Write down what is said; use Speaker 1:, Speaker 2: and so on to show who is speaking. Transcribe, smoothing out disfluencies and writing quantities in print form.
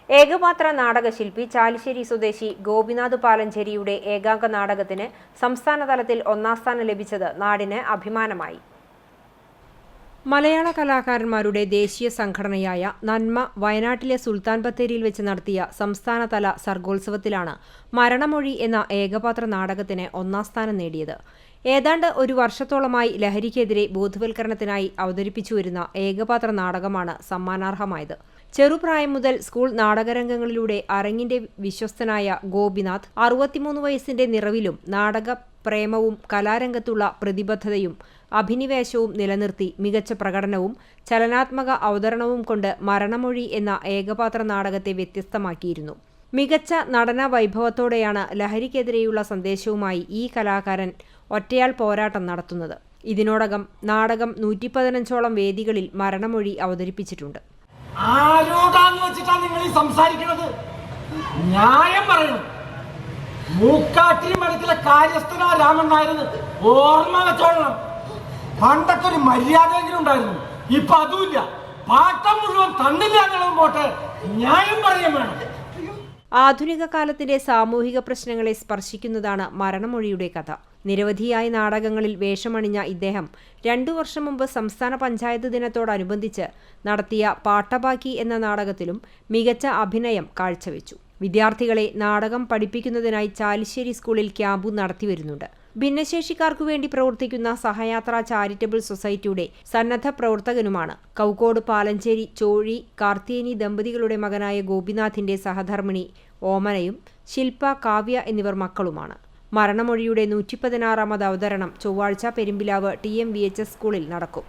Speaker 1: ഏകപാത്ര നാടകശില്പി ചാലിശ്ശേരി സ്വദേശി ഗോപിനാഥ് പാലഞ്ചേരിയുടെ ഏകാംഗ നാടകത്തിന് സംസ്ഥാനതലത്തിൽ ഒന്നാം സ്ഥാനം ലഭിച്ചത് നാടിന് അഭിമാനമായി. മലയാള കലാകാരന്മാരുടെ ദേശീയ സംഘടനയായ നന്മ വയനാട്ടിലെ സുൽത്താൻ ബത്തേരിയിൽ വെച്ച് നടത്തിയ സംസ്ഥാനതല സർഗോത്സവത്തിലാണ് മരണമൊഴി എന്ന ഏകപാത്ര നാടകത്തിന് ഒന്നാം സ്ഥാനം നേടിയത്. ഏതാണ്ട് ഒരു വർഷത്തോളമായി ലഹരിക്കെതിരെ ബോധവൽക്കരണത്തിനായി അവതരിപ്പിച്ചുവരുന്ന ഏകപാത്ര നാടകമാണ് സമ്മാനാർഹമായത്. ചെറുപ്രായം മുതൽ സ്കൂൾ നാടകരംഗങ്ങളിലൂടെ അരങ്ങിന്റെ വിശ്വസ്തനായ ഗോപിനാഥ് 63 വയസ്സിന്റെ നിറവിലും നാടക പ്രേമവും കലാരംഗത്തുള്ള പ്രതിബദ്ധതയും അഭിനിവേശവും നിലനിർത്തി മികച്ച പ്രകടനവും ചലനാത്മക അവതരണവും കൊണ്ട് മരണമൊഴി എന്ന ഏകപാത്ര നാടകത്തെ വ്യത്യസ്തമാക്കിയിരുന്നു. മികച്ച നടന വൈഭവത്തോടെയാണ് ലഹരിക്കെതിരെയുള്ള സന്ദേശവുമായി ഈ കലാകാരൻ ഒറ്റയാൾ പോരാട്ടം നടത്തുന്നത്. ഇതിനോടകം നാടകം 115ഓളം വേദികളിൽ മരണമൊഴി അവതരിപ്പിച്ചിട്ടുണ്ട്.
Speaker 2: ആരോടാന്ന് വെച്ചിട്ടാ നിങ്ങൾ ഈ സംസാരിക്കുന്നത്? ന്യായം പറയണം. മൂക്കാട്ടിരി മഠത്തിലെ കാര്യസ്ഥനാ രാമൻ നായരെന്ന് ഓർമ്മ വെച്ചോളണം. പണ്ടൊക്കെ ഒരു മര്യാദയെങ്കിലും ഉണ്ടായിരുന്നു, ഇപ്പൊ അതുമില്ല. പാട്ടം മുഴുവൻ തന്നില്ല എന്നുള്ളതും പോട്ടെ, ന്യായം പറയാൻ വേണം.
Speaker 1: ആധുനിക കാലത്തിന്റെ സാമൂഹിക പ്രശ്നങ്ങളെ സ്പർശിക്കുന്നതാണ് മരണമൊഴിയുടെ കഥ. നിരവധിയായ നാടകങ്ങളിൽ വേഷമണിഞ്ഞ ഇദ്ദേഹം 2 വർഷം മുമ്പ് സംസ്ഥാന പഞ്ചായത്ത് ദിനത്തോടനുബന്ധിച്ച് നടത്തിയ പാട്ടബാക്കി എന്ന നാടകത്തിലും മികച്ച അഭിനയം കാഴ്ചവെച്ചു. വിദ്യാർത്ഥികളെ നാടകം പഠിപ്പിക്കുന്നതിനായി ചാലിശ്ശേരി സ്കൂളിൽ ക്യാമ്പ് നടത്തിവരുന്നുണ്ട്. ഭിന്നശേഷിക്കാർക്കു വേണ്ടി പ്രവർത്തിക്കുന്ന സഹയാത്ര ചാരിറ്റബിൾ സൊസൈറ്റിയുടെ സന്നദ്ധ പ്രവർത്തകനുമാണ്. കൗക്കോട് പാലഞ്ചേരി ചോഴി കാർത്തിയേനി ദമ്പതികളുടെ മകനായ ഗോപിനാഥിന്റെ സഹധർമ്മിണി ഓമനയും ശില്പ കാവ്യ എന്നിവർ മക്കളുമാണ്. മരണമൊഴിയുടെ 116ാമത് അവതരണം ചൊവ്വാഴ്ച പെരുമ്പിലാവ് TMVHS സ്കൂളിൽ നടക്കും.